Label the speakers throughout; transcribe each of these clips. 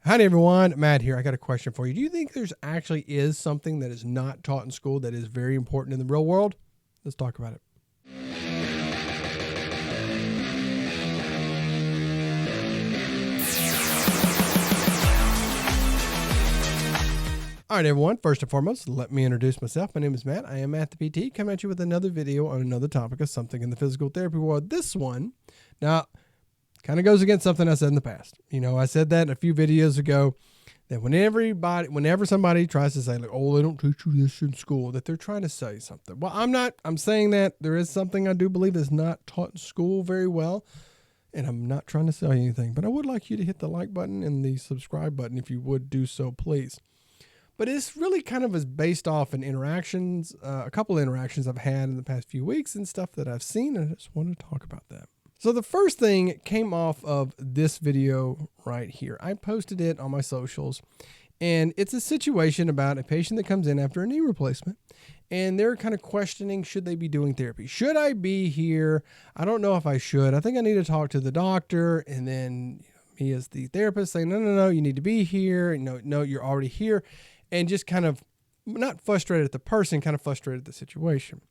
Speaker 1: Howdy everyone, Matt here. I got a question for you. Do you think there's actually is something that is not taught in school that is very important in the real world? Let's talk about it. All right, everyone. First and foremost, let me introduce myself. My name is Matt. I am Matt the PT, coming at you with another video on another topic of something in the physical therapy world. This one, now, kind of goes against something I said in the past. You know, I said that a few videos ago that whenever somebody tries to say, like, oh, they don't teach you this in school, that they're trying to say something. Well, I'm saying that there is something I do believe is not taught in school very well. And I'm not trying to say anything, but I would like you to hit the like button and the subscribe button if you would do so, please. But it's really kind of is based off in interactions, a couple of interactions I've had in the past few weeks and stuff that I've seen. And I just want to talk about that. So the first thing came off of this video right here. I posted it on my socials, and it's a situation about a patient that comes in after a knee replacement, and they're kind of questioning, should they be doing therapy? Should I be here? I don't know if I should. I think I need to talk to the doctor. And then me as the therapist saying, no, you need to be here. No, you're already here. And just kind of not frustrated at the person, kind of frustrated at the situation.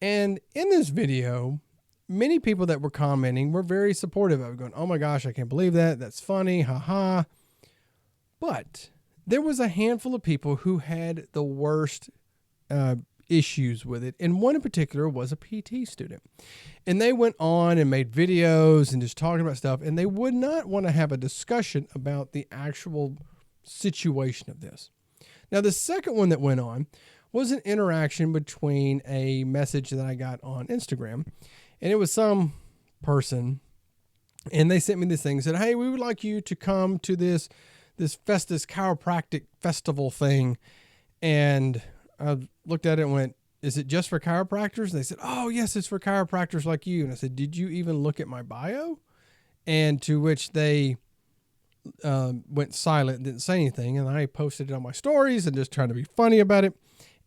Speaker 1: And in this video, many people that were commenting were very supportive of it, going, oh my gosh, I can't believe that. That's funny. Ha. But there was a handful of people who had the worst issues with it. And one in particular was a PT student. And they went on and made videos and just talking about stuff. And they would not want to have a discussion about the actual situation of this. Now, the second one that went on was an interaction between a message that I got on Instagram. And it was some person, and they sent me this thing and said, hey, we would like you to come to this Festus chiropractic festival thing. And I looked at it and went, is it just for chiropractors? And they said, oh, yes, it's for chiropractors like you. And I said, did you even look at my bio? And to which they went silent and didn't say anything. And I posted it on my stories and just trying to be funny about it.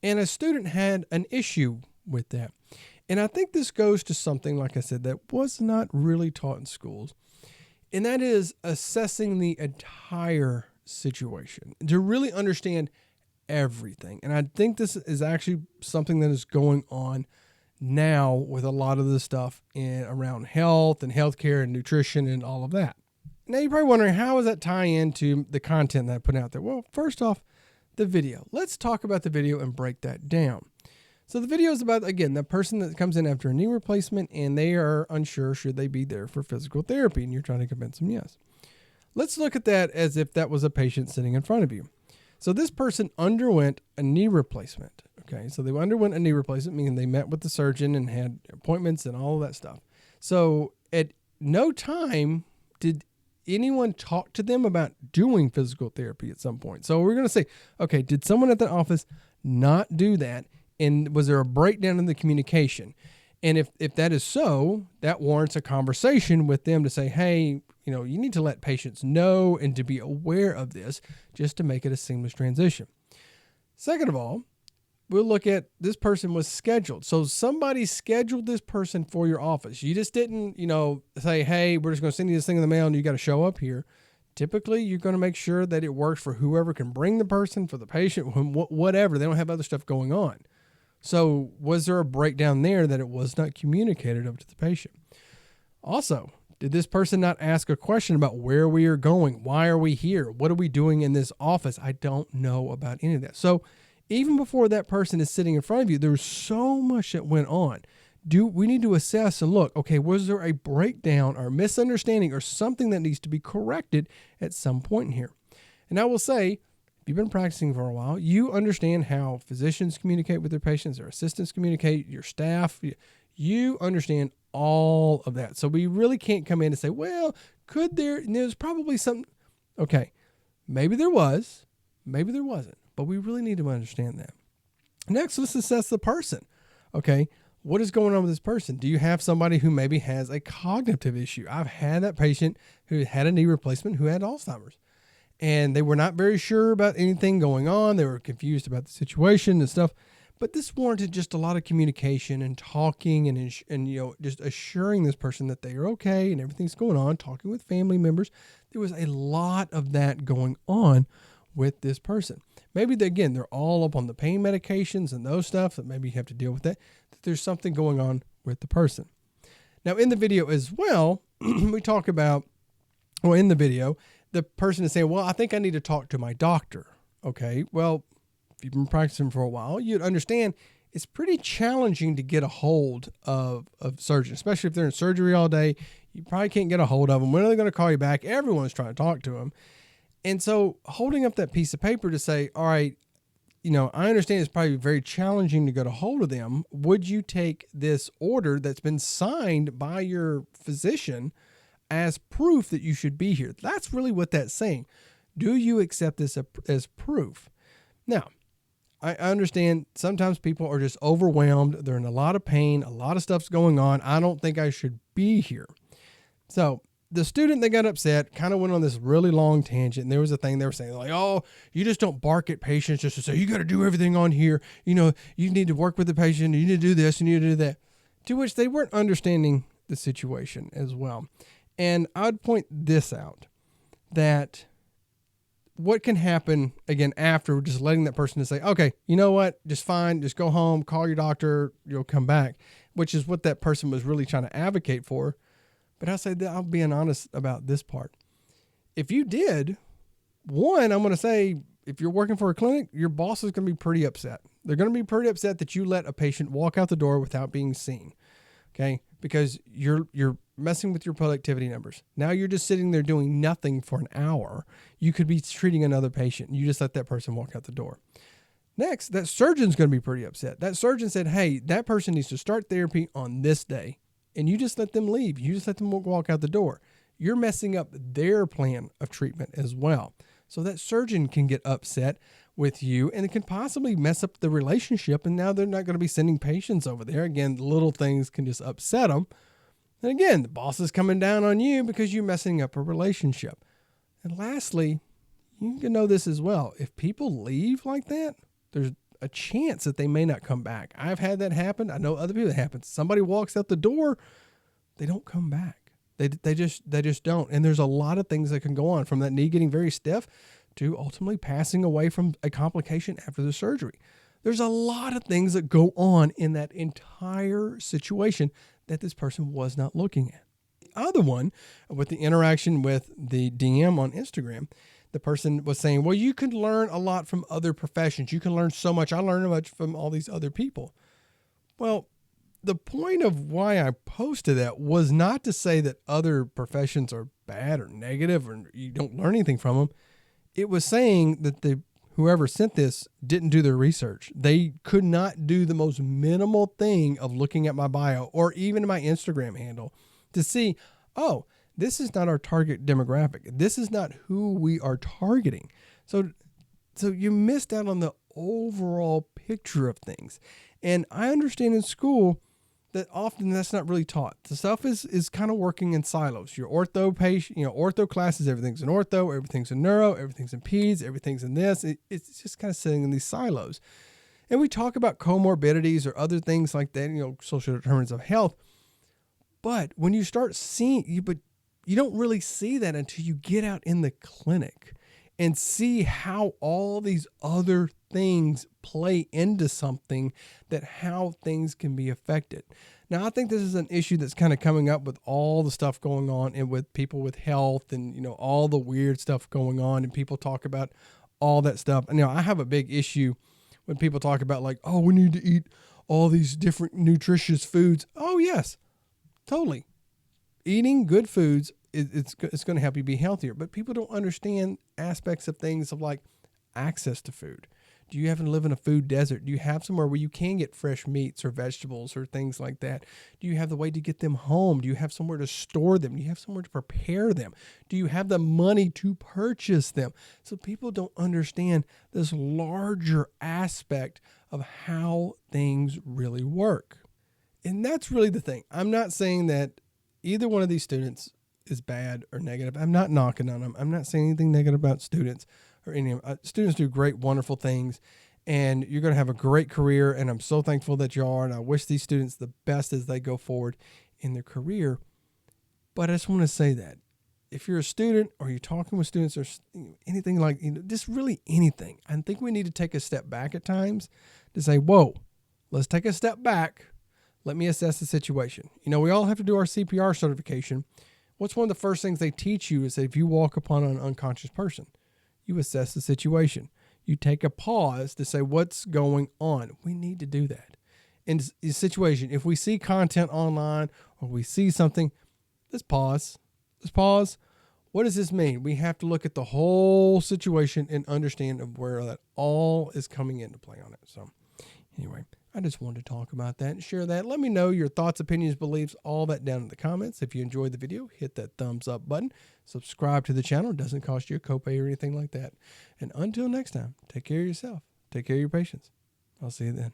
Speaker 1: And a student had an issue with that. And I think this goes to something, like I said, that was not really taught in schools. And that is assessing the entire situation to really understand everything. And I think this is actually something that is going on now with a lot of the stuff around health and healthcare and nutrition and all of that. Now you're probably wondering, how does that tie into the content that I put out there? Well, first off, the video. Let's talk about the video and break that down. So the video is about, again, the person that comes in after a knee replacement and they are unsure should they be there for physical therapy, and you're trying to convince them yes. Let's look at that as if that was a patient sitting in front of you. So this person underwent a knee replacement. Okay, so they underwent a knee replacement, meaning they met with the surgeon and had appointments and all of that stuff. So at no time did anyone talk to them about doing physical therapy at some point. So we're going to say, okay, did someone at the office not do that? And was there a breakdown in the communication? And if that is so, that warrants a conversation with them to say, hey, you need to let patients know and to be aware of this just to make it a seamless transition. Second of all, we'll look at this person was scheduled. So somebody scheduled this person for your office. You just didn't, say, hey, we're just going to send you this thing in the mail and you got to show up here. Typically, you're going to make sure that it works for whoever can bring the person, for the patient, whatever. They don't have other stuff going on. So was there a breakdown there that it was not communicated up to the patient? Also, did this person not ask a question about where we are going? Why are we here? What are we doing in this office? I don't know about any of that. So even before that person is sitting in front of you, there's so much that went on. We need to assess and look, okay, was there a breakdown or misunderstanding or something that needs to be corrected at some point in here? And I will say, if you've been practicing for a while, you understand how physicians communicate with their patients, their assistants communicate, your staff. You understand all of that. So we really can't come in and say, well, there's probably something. Okay, maybe there was, maybe there wasn't, but we really need to understand that. Next, let's assess the person. Okay, what is going on with this person? Do you have somebody who maybe has a cognitive issue? I've had that patient who had a knee replacement who had Alzheimer's. And they were not very sure about anything going on. They were confused about the situation and stuff. But this warranted just a lot of communication and talking and just assuring this person that they are okay and everything's going on, talking with family members. There was a lot of that going on with this person. Maybe they're all up on the pain medications and those stuff that maybe you have to deal with that there's something going on with the person. Now in the video as well, we talk about, well, in the video, the person is saying, well, I think I need to talk to my doctor. Okay, well, if you've been practicing for a while, you'd understand it's pretty challenging to get a hold of surgeons, especially if they're in surgery all day. You probably can't get a hold of them. When are they going to call you back? Everyone's trying to talk to them. And so holding up that piece of paper to say, all right, I understand it's probably very challenging to get a hold of them. Would you take this order that's been signed by your physician as proof that you should be here? That's really what that's saying. Do you accept this as proof? Now, I understand sometimes people are just overwhelmed. They're in a lot of pain. A lot of stuff's going on. I don't think I should be here. So the student that got upset kind of went on this really long tangent. And there was a thing they were saying like, oh, you just don't bark at patients just to say, you got to do everything on here. You need to work with the patient. You need to do this. You need to do that. To which they weren't understanding the situation as well. And I'd point this out, that what can happen again after just letting that person to say, okay, you know what, just fine, just go home, call your doctor, you'll come back, which is what that person was really trying to advocate for. But I'll say that I'm being honest about this part. If you did, one, I'm going to say, if you're working for a clinic, your boss is going to be pretty upset. They're going to be pretty upset that you let a patient walk out the door without being seen. Okay. Because you're messing with your productivity numbers. Now you're just sitting there doing nothing for an hour. You could be treating another patient. You just let that person walk out the door. Next, that surgeon's going to be pretty upset. That surgeon said, hey, that person needs to start therapy on this day. And you just let them leave. You just let them walk out the door. You're messing up their plan of treatment as well. So that surgeon can get upset with you, and it can possibly mess up the relationship. And now they're not going to be sending patients over there. Again, little things can just upset them. And again, the boss is coming down on you because you're messing up a relationship. And lastly, you can know this as well. If people leave like that, there's a chance that they may not come back. I've had that happen. I know other people that happens. Somebody walks out the door, they don't come back. They just don't. And there's a lot of things that can go on, from that knee getting very stiff to ultimately passing away from a complication after the surgery. There's a lot of things that go on in that entire situation that this person was not looking at. The other one, with the interaction with the DM on Instagram, the person was saying, well, you can learn a lot from other professions. You can learn so much. I learned much from all these other people. Well, the point of why I posted that was not to say that other professions are bad or negative or you don't learn anything from them. It was saying that whoever sent this didn't do their research. They could not do the most minimal thing of looking at my bio or even my Instagram handle to see, oh, this is not our target demographic. This is not who we are targeting. So you missed out on the overall picture of things. And I understand in school that often that's not really taught. The stuff is kind of working in silos. Your ortho patient, ortho classes, everything's in ortho, everything's in neuro, everything's in peds, everything's in this. It's just kind of sitting in these silos. And we talk about comorbidities or other things like that, social determinants of health. But when you start seeing, you don't really see that until you get out in the clinic and see how all these other things play into something, that how things can be affected. Now, I think this is an issue that's kind of coming up with all the stuff going on and with people with health and, all the weird stuff going on, and people talk about all that stuff. And, I have a big issue when people talk about like, oh, we need to eat all these different nutritious foods. Oh, yes, totally. Eating good foods, it's going to help you be healthier, but people don't understand aspects of things of like access to food. Do you happen to live in a food desert? Do you have somewhere where you can get fresh meats or vegetables or things like that? Do you have the way to get them home? Do you have somewhere to store them? Do you have somewhere to prepare them? Do you have the money to purchase them? So people don't understand this larger aspect of how things really work. And that's really the thing. I'm not saying that either one of these students is bad or negative. I'm not knocking on them. I'm not saying anything negative about students or any of them. Students do great, wonderful things. and you're going to have a great career. And I'm so thankful that you are. And I wish these students the best as they go forward in their career. But I just want to say that if you're a student or you're talking with students or anything like, just really anything, I think we need to take a step back at times to say, whoa, let's take a step back. Let me assess the situation. We all have to do our CPR certification. What's one of the first things they teach you is that if you walk upon an unconscious person, you assess the situation. You take a pause to say, what's going on? We need to do that. In the situation, if we see content online or we see something, let's pause. Let's pause. What does this mean? We have to look at the whole situation and understand of where that all is coming into play on it. So anyway, I just wanted to talk about that and share that. Let me know your thoughts, opinions, beliefs, all that down in the comments. If you enjoyed the video, hit that thumbs up button. Subscribe to the channel. It doesn't cost you a copay or anything like that. And until next time, take care of yourself. Take care of your patients. I'll see you then.